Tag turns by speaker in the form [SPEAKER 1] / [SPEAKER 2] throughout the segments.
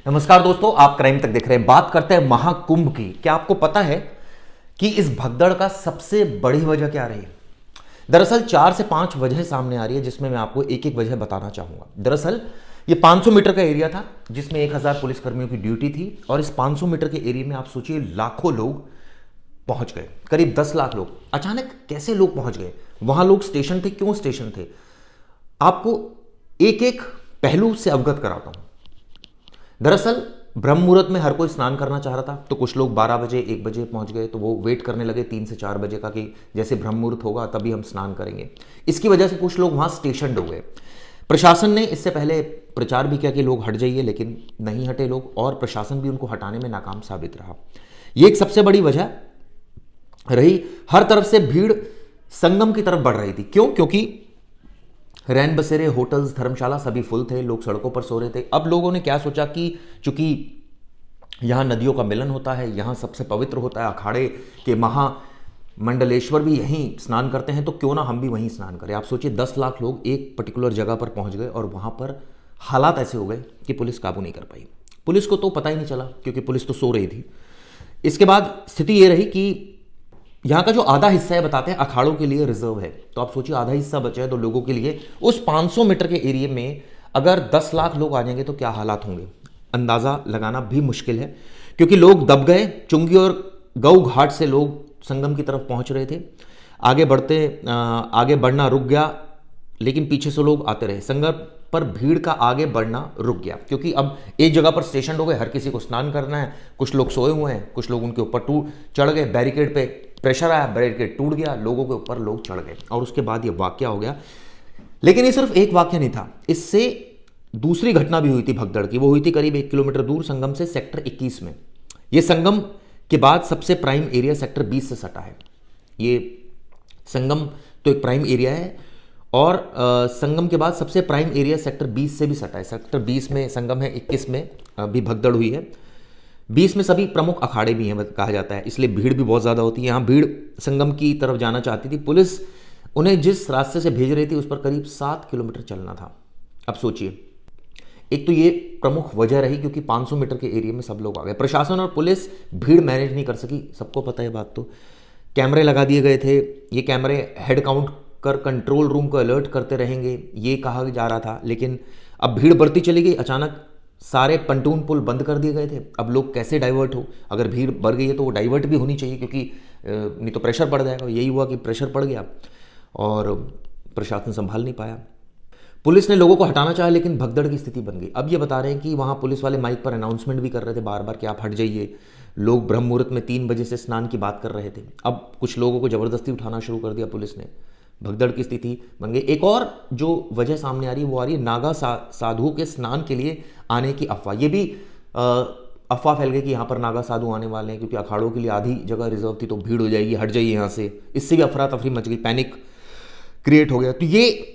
[SPEAKER 1] नमस्कार दोस्तों, आप क्राइम तक देख रहे हैं। बात करते हैं महाकुंभ की। क्या आपको पता है कि इस भगदड़ का सबसे बड़ी वजह क्या रही है? दरअसल 4 से 5 वजह सामने आ रही है, जिसमें मैं आपको एक एक वजह बताना चाहूंगा। दरअसल ये 500 मीटर का एरिया था, जिसमें 1000 पुलिसकर्मियों की ड्यूटी थी, और इस 500 मीटर के एरिया में आप सोचिए लाखों लोग पहुंच गए। करीब 10 लाख लोग। अचानक कैसे लोग पहुंच गए? वहां लोग स्टेशन थे। क्यों स्टेशन थे? आपको एक एक पहलू से अवगत कराता हूं। दरअसल ब्रह्म मुहूर्त में हर कोई स्नान करना चाह रहा था, तो कुछ लोग 12 बजे 1 बजे पहुंच गए, तो वो वेट करने लगे 3 से 4 बजे का कि जैसे ब्रह्म मुहूर्त होगा तभी हम स्नान करेंगे। इसकी वजह से कुछ लोग वहां स्टेशन हो गए। प्रशासन ने इससे पहले प्रचार भी किया कि लोग हट जाइए, लेकिन नहीं हटे लोग, और प्रशासन भी उनको हटाने में नाकाम साबित रहा। ये एक सबसे बड़ी वजह रही। हर तरफ से भीड़ संगम की तरफ बढ़ रही थी। क्यों? क्योंकि रैन बसेरे, होटल्स, धर्मशाला सभी फुल थे, लोग सड़कों पर सो रहे थे। अब लोगों ने क्या सोचा कि चूंकि यहां नदियों का मिलन होता है, यहां सबसे पवित्र होता है, अखाड़े के महामंडलेश्वर भी यहीं स्नान करते हैं, तो क्यों ना हम भी वहीं स्नान करें। आप सोचिए 10 लाख लोग एक पर्टिकुलर जगह पर पहुंच गए, और वहां पर हालात ऐसे हो गए कि पुलिस काबू नहीं कर पाई। पुलिस को तो पता ही नहीं चला, क्योंकि पुलिस तो सो रही थी। इसके बाद स्थिति ये रही कि यहाँ का जो आधा हिस्सा है, बताते हैं अखाड़ों के लिए रिजर्व है, तो आप सोचिए आधा हिस्सा बचा है, तो लोगों के लिए उस 500 मीटर के एरिया में अगर 10 लाख लोग आ जाएंगे तो क्या हालात होंगे, अंदाजा लगाना भी मुश्किल है। क्योंकि लोग दब गए। चुंगी और गऊ घाट से लोग संगम की तरफ पहुंच रहे थे। आगे बढ़ना रुक गया, लेकिन पीछे से लोग आते रहे। संगम पर भीड़ का आगे बढ़ना रुक गया, क्योंकि अब एक जगह पर स्टेशन हो गए, हर किसी को स्नान करना है। कुछ लोग सोए हुए हैं, कुछ लोग उनके ऊपर चढ़ गए। बैरिकेड पे प्रेशर आया, बैरिकेड टूट गया, लोगों के ऊपर लोग चढ़ गए, और उसके बाद ये वाकया हो गया। लेकिन ये सिर्फ एक वाकया नहीं था, इससे दूसरी घटना भी हुई थी भगदड़ की। वो हुई थी करीब 1 किलोमीटर दूर संगम से, सेक्टर 21 में। ये संगम के बाद सबसे प्राइम एरिया सेक्टर 20 से सटा है। ये संगम तो एक प्राइम एरिया है, और संगम के बाद सबसे प्राइम एरिया सेक्टर 20 से भी सटा है। सेक्टर 20 में संगम है, 21 में भी भगदड़ हुई है। 20 में सभी प्रमुख अखाड़े भी हैं कहा जाता है, इसलिए भीड़ भी बहुत ज़्यादा होती है। यहाँ भीड़ संगम की तरफ जाना चाहती थी। पुलिस उन्हें जिस रास्ते से भेज रही थी उस पर करीब 7 किलोमीटर चलना था। अब सोचिए, एक तो ये प्रमुख वजह रही क्योंकि 500 मीटर के एरिया में सब लोग आ गए। प्रशासन और पुलिस भीड़ मैनेज नहीं कर सकी, सबको पता है बात। तो कैमरे लगा दिए गए थे। ये कैमरे हेड काउंट कर कंट्रोल रूम को अलर्ट करते रहेंगे, ये कहा जा रहा था। लेकिन अब भीड़ बढ़ती चली गई। अचानक सारे पंटून पुल बंद कर दिए गए थे। अब लोग कैसे डाइवर्ट हो? अगर भीड़ बढ़ गई है तो वो डाइवर्ट भी होनी चाहिए, क्योंकि नहीं तो प्रेशर पड़ जाएगा। यही हुआ कि प्रेशर पड़ गया और प्रशासन संभाल नहीं पाया। पुलिस ने लोगों को हटाना चाहा, लेकिन भगदड़ की स्थिति बन गई। अब ये बता रहे हैं कि वहाँ पुलिस वाले माइक पर अनाउंसमेंट भी कर रहे थे बार बार कि आप हट जाइए। लोग ब्रह्म मुहूर्त में 3 बजे से स्नान की बात कर रहे थे। अब कुछ लोगों को ज़बरदस्ती उठाना शुरू कर दिया पुलिस ने। भगदड़ की स्थिति बन गई। एक और जो वजह सामने आ रही है वो आ रही है नागा साधुओं के स्नान के लिए आने की अफवाह। ये भी अफवाह फैल गई कि यहाँ पर नागा साधु आने वाले हैं, क्योंकि अखाड़ों के लिए आधी जगह रिजर्व थी, तो भीड़ हो जाएगी, हट जाइए यहाँ से। इससे भी अफरा तफरी मच गई, पैनिक क्रिएट हो गया। तो ये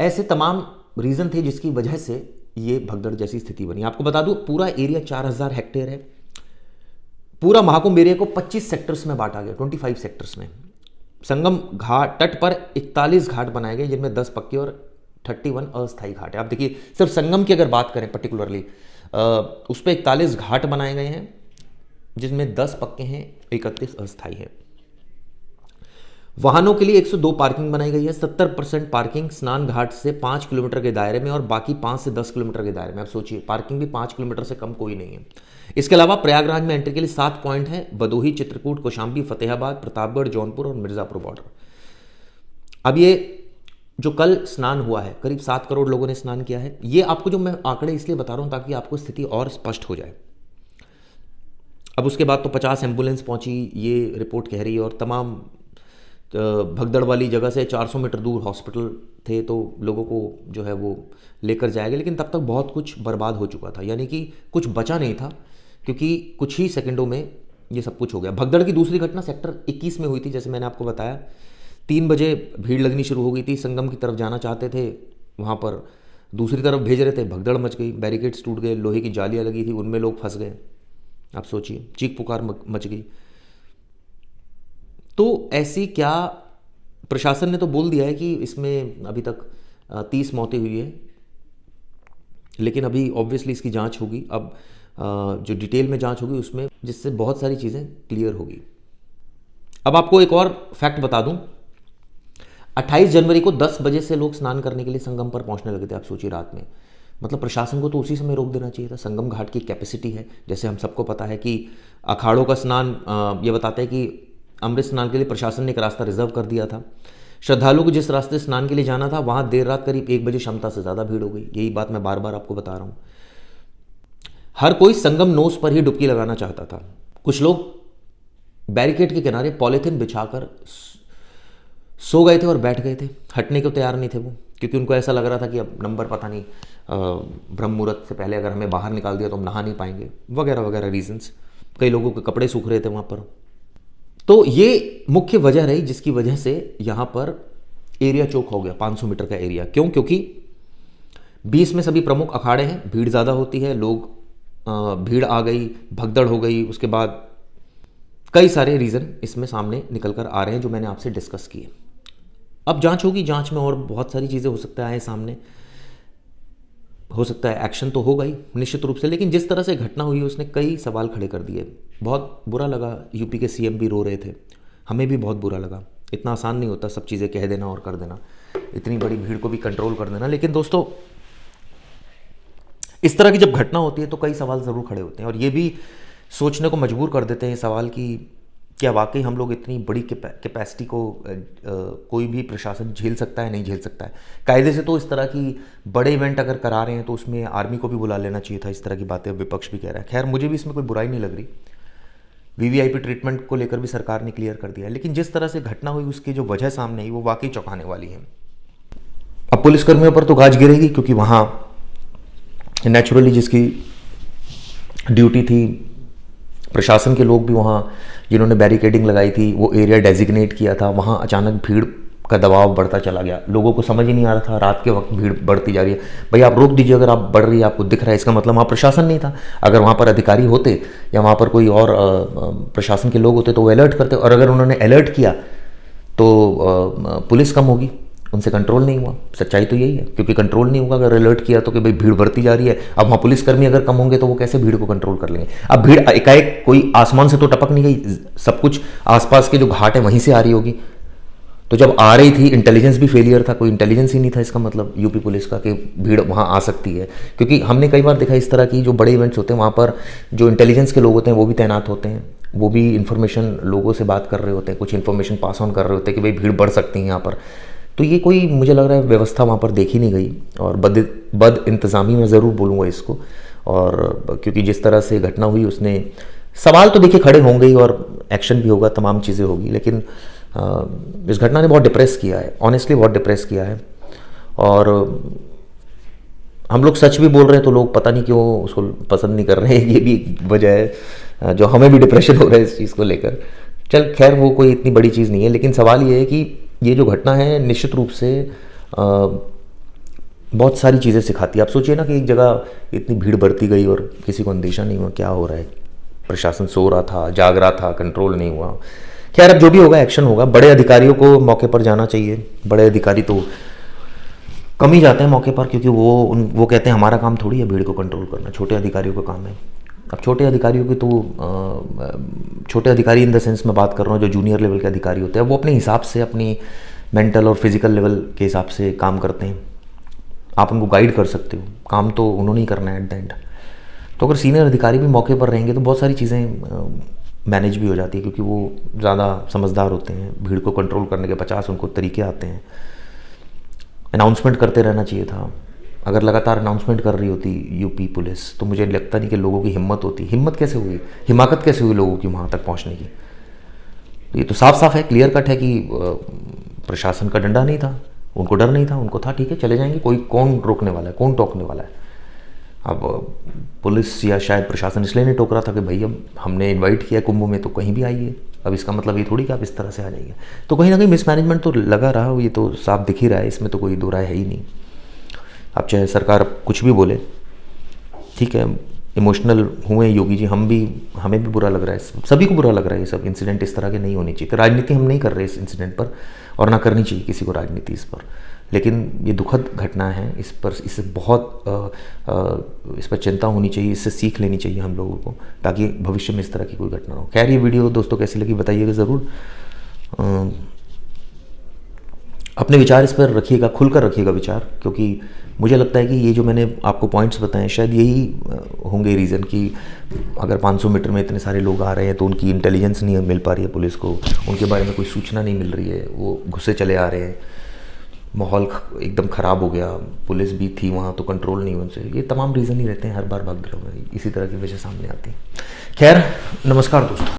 [SPEAKER 1] ऐसे तमाम रीज़न थे जिसकी वजह से ये भगदड़ जैसी स्थिति बनी। आपको बता दूं, पूरा एरिया 4000 हेक्टेयर है। पूरा महाकुंभ एरिया को 25 सेक्टर्स में बांटा गया, 25 सेक्टर्स में। संगम घाट तट पर 41 घाट बनाए गए, जिनमें 10 पक्के और 31 अस्थायी घाट है। आप देखिए, सिर्फ संगम की अगर बात करें पर्टिकुलरली, उस पर 41 घाट बनाए गए हैं, जिसमें 10 पक्के हैं, 31 अस्थायी है। वाहनों के लिए 102 पार्किंग बनाई गई है। 70% पार्किंग स्नान घाट से 5 किलोमीटर के दायरे में, और बाकी 5 से 10 किलोमीटर के दायरे में। आप सोचिए, पार्किंग भी 5 किलोमीटर से कम कोई नहीं है। इसके अलावा प्रयागराज में एंट्री के लिए 7 पॉइंट हैं: भदोही, चित्रकूट, कौशाम्बी, फतेहाबाद, प्रतापगढ़, जौनपुर और मिर्जापुर बॉर्डर। अब ये जो कल स्नान हुआ है, करीब 7 करोड़ लोगों ने स्नान किया है। ये आपको जो मैं आंकड़े इसलिए बता रहा हूं ताकि आपको स्थिति और स्पष्ट हो जाए। अब उसके बाद तो 50 एम्बुलेंस पहुंची, ये रिपोर्ट कह रही है, और तमाम भगदड़ वाली जगह से 400 मीटर दूर हॉस्पिटल थे, तो लोगों को जो है वो लेकर जाएंगे। लेकिन तब तक बहुत कुछ बर्बाद हो चुका था, यानी कि कुछ बचा नहीं था, क्योंकि कुछ ही सेकंडों में ये सब कुछ हो गया। भगदड़ की दूसरी घटना सेक्टर 21 में हुई थी। जैसे मैंने आपको बताया, 3 बजे भीड़ लगनी शुरू हो गई थी। संगम की तरफ जाना चाहते थे, वहाँ पर दूसरी तरफ भेज रहे थे, भगदड़ मच गई। बैरिकेड्स टूट गए, लोहे की जालियाँ लगी थी, उनमें लोग फंस गए। आप सोचिए, चीख पुकार मच गई। तो ऐसी क्या, प्रशासन ने तो बोल दिया है कि इसमें अभी तक 30 मौतें हुई है, लेकिन अभी ऑब्वियसली इसकी जांच होगी, अब जो डिटेल में जांच होगी उसमें, जिससे बहुत सारी चीज़ें क्लियर होगी। अब आपको एक और फैक्ट बता दूं, 28 जनवरी को 10 बजे से लोग स्नान करने के लिए संगम पर पहुंचने लगे थे। आप सोचिए रात में, मतलब प्रशासन को तो उसी समय रोक देना चाहिए था। संगम घाट की कैपेसिटी है, जैसे हम सबको पता है कि अखाड़ों का स्नान, ये बताते हैं कि अमृत स्नान के लिए प्रशासन ने एक रास्ता रिजर्व कर दिया था। श्रद्धालुओं को जिस रास्ते स्नान के लिए जाना था वहाँ देर रात करीब 1 बजे क्षमता से ज़्यादा भीड़ हो गई। यही बात मैं बार बार आपको बता रहा हूँ। हर कोई संगम नोस पर ही डुबकी लगाना चाहता था। कुछ लोग बैरिकेड के किनारे पॉलीथिन बिछाकर सो गए थे और बैठ गए थे, हटने को तैयार नहीं थे वो, क्योंकि उनको ऐसा लग रहा था कि अब नंबर पता नहीं ब्रह्म मुहूर्त से पहले अगर हमें बाहर निकाल दिया तो हम नहा नहीं पाएंगे, वगैरह वगैरह रीजंस। कई लोगों के कपड़े सूख रहे थे वहाँ पर। तो ये मुख्य वजह रही जिसकी वजह से यहाँ पर एरिया चौक हो गया, 500 मीटर का एरिया। क्यों? क्योंकि 20 में सभी प्रमुख अखाड़े हैं, भीड़ ज़्यादा होती है, लोग भीड़ आ गई, भगदड़ हो गई, उसके बाद कई सारे रीज़न इसमें सामने निकल कर आ रहे हैं जो मैंने आपसे डिस्कस किए। अब जांच होगी, जांच में और बहुत सारी चीज़ें हो सकता है सामने, हो सकता है एक्शन तो होगा ही निश्चित रूप से, लेकिन जिस तरह से घटना हुई उसने कई सवाल खड़े कर दिए। बहुत बुरा लगा, यूपी के सीएम भी रो रहे थे, हमें भी बहुत बुरा लगा। इतना आसान नहीं होता सब चीज़ें कह देना और कर देना, इतनी बड़ी भीड़ को भी कंट्रोल कर देना। लेकिन दोस्तों, इस तरह की जब घटना होती है तो कई सवाल ज़रूर खड़े होते हैं, और ये भी सोचने को मजबूर कर देते हैं सवाल कि क्या वाकई हम लोग इतनी बड़ी कैपेसिटी को कोई भी प्रशासन झेल सकता है, नहीं झेल सकता है। कायदे से तो इस तरह की बड़े इवेंट अगर करा रहे हैं तो उसमें आर्मी को भी बुला लेना चाहिए था। इस तरह की बातें विपक्ष भी कह रहा है। खैर, मुझे भी इसमें कोई बुराई नहीं लग रही। वीवीआईपी ट्रीटमेंट को लेकर भी सरकार ने क्लियर कर दिया है, लेकिन जिस तरह से घटना हुई उसकी जो वजह सामने आई वो वाकई चौंकाने वाली है। अब पुलिसकर्मियों पर तो गाज गिरेगी, क्योंकि वहाँ नेचुरली जिसकी ड्यूटी थी, प्रशासन के लोग भी वहाँ जिन्होंने बैरिकेडिंग लगाई थी, वो एरिया डेजिग्नेट किया था, वहाँ अचानक भीड़ का दबाव बढ़ता चला गया। लोगों को समझ ही नहीं आ रहा था, रात के वक्त भीड़ बढ़ती जा रही है। भाई आप रोक दीजिए, अगर आप बढ़ रही है, आपको दिख रहा है, इसका मतलब वहाँ प्रशासन नहीं था। अगर वहाँ पर अधिकारी होते या वहाँ पर कोई और प्रशासन के लोग होते तो वो अलर्ट करते, और अगर उन्होंने अलर्ट किया तो पुलिस कम होगी, उनसे कंट्रोल नहीं हुआ। सच्चाई तो यही है, क्योंकि कंट्रोल नहीं होगा। अगर अलर्ट किया तो कि भाई भीड़ बढ़ती जा रही है, अब वहाँ पुलिसकर्मी अगर कम होंगे तो वो कैसे भीड़ को कंट्रोल कर लेंगे। अब भीड़ एकाएक कोई आसमान से तो टपक नहीं गई, सब कुछ आसपास के जो घाट है वहीं से आ रही होगी। तो जब आ रही थी, इंटेलिजेंस भी फेलियर था, कोई इंटेलिजेंस ही नहीं था इसका मतलब यूपी पुलिस का कि भीड़ वहाँ आ सकती है। क्योंकि हमने कई बार देखा इस तरह की जो बड़े इवेंट्स होते हैं वहाँ पर जो इंटेलिजेंस के लोग होते हैं वो भी तैनात होते हैं, वो भी इन्फॉर्मेशन लोगों से बात कर रहे होते हैं, कुछ इन्फॉर्मेशन पास ऑन कर रहे होते हैं कि भाई भीड़ बढ़ सकती है यहाँ पर। तो ये कोई, मुझे लग रहा है, व्यवस्था वहाँ पर देखी नहीं गई, और बद इंतज़ामी मैं ज़रूर बोलूँगा इसको। और क्योंकि जिस तरह से घटना हुई उसने सवाल तो देखिए खड़े होंगे ही, और एक्शन भी होगा, तमाम चीज़ें होगी, लेकिन इस घटना ने बहुत डिप्रेस किया है, ऑनेस्टली बहुत डिप्रेस किया है। और हम लोग सच भी बोल रहे हैं तो लोग पता नहीं क्यों उसको पसंद नहीं कर रहे हैं, ये भी एक वजह है जो हमें भी डिप्रेशन हो रहा है इस चीज़ को लेकर। चल खैर, वो कोई इतनी बड़ी चीज़ नहीं है, लेकिन सवाल ये है कि ये जो घटना है निश्चित रूप से बहुत सारी चीज़ें सिखाती है। आप सोचिए ना कि एक जगह इतनी भीड़ बढ़ती गई और किसी को अंदेशा नहीं हुआ क्या हो रहा है, प्रशासन सो रहा था, जाग रहा था, कंट्रोल नहीं हुआ। खैर, अब जो भी होगा एक्शन होगा। बड़े अधिकारियों को मौके पर जाना चाहिए। बड़े अधिकारी तो कम ही जाते हैं मौके पर, क्योंकि वो कहते हैं हमारा काम थोड़ी है भीड़ को कंट्रोल करना, छोटे अधिकारियों का काम है। अब छोटे अधिकारियों की तो छोटे अधिकारी इन द सेंस में बात कर रहा हूँ जो जूनियर लेवल के अधिकारी होते हैं, वो अपने हिसाब से, अपनी मेंटल और फिजिकल लेवल के हिसाब से काम करते हैं। आप उनको गाइड कर सकते हो, काम तो उन्होंने ही करना है एट द एंड। तो अगर सीनियर अधिकारी भी मौके पर रहेंगे तो बहुत सारी चीज़ें मैनेज भी हो जाती है, क्योंकि वो ज़्यादा समझदार होते हैं। भीड़ को कंट्रोल करने के 50 उनको तरीके आते हैं। अनाउंसमेंट करते रहना चाहिए था। अगर लगातार अनाउंसमेंट कर रही होती यूपी पुलिस तो मुझे लगता नहीं कि लोगों की हिम्मत होती। हिम्मत कैसे हुई, हिमाकत कैसे हुई लोगों की वहाँ तक पहुँचने की। तो ये तो साफ साफ है, क्लियर कट है कि प्रशासन का डंडा नहीं था, उनको डर नहीं था, उनको था ठीक है चले जाएंगे, कोई कौन रोकने वाला है, कौन टोकने वाला है। अब पुलिस या शायद प्रशासन इसलिए नहीं टोक रहा था कि भाई अब हमने इनवाइट किया कुंभ में तो कहीं भी आइए, अब इसका मतलब ये थोड़ी कि आप इस तरह से आ जाइए। तो कहीं ना कहीं मिसमैनेजमेंट तो लगा रहा, ये तो साफ दिख ही रहा है, इसमें तो कोई दो राय है ही नहीं। अब चाहे सरकार कुछ भी बोले, ठीक है, इमोशनल हुए योगी जी, हमें भी बुरा लग रहा है, सभी को बुरा लग रहा है। ये सब इंसिडेंट इस तरह के नहीं होने चाहिए। तो राजनीति हम नहीं कर रहे इस इंसिडेंट पर, और ना करनी चाहिए किसी को राजनीति इस पर। लेकिन ये दुखद घटना है, इससे बहुत इस पर चिंता होनी चाहिए, इससे सीख लेनी चाहिए हम लोगों को, ताकि भविष्य में इस तरह की कोई घटना ना हो। खैर, ये वीडियो दोस्तों कैसी लगी बताइएगा ज़रूर। अपने विचार इस पर रखिएगा, खुलकर रखिएगा विचार, क्योंकि मुझे लगता है कि ये जो मैंने आपको पॉइंट्स बताए शायद यही होंगे रीज़न कि अगर 500 मीटर में इतने सारे लोग आ रहे हैं तो उनकी इंटेलिजेंस नहीं मिल पा रही है पुलिस को, उनके बारे में कोई सूचना नहीं मिल रही है, वो घुसे चले आ रहे हैं, माहौल एकदम ख़राब हो गया, पुलिस भी थी वहाँ तो कंट्रोल नहीं उनसे। ये तमाम रीज़न ही रहते हैं हर बार भगदड़ में, इसी तरह की वजह सामने आती है। खैर, नमस्कार दोस्तों।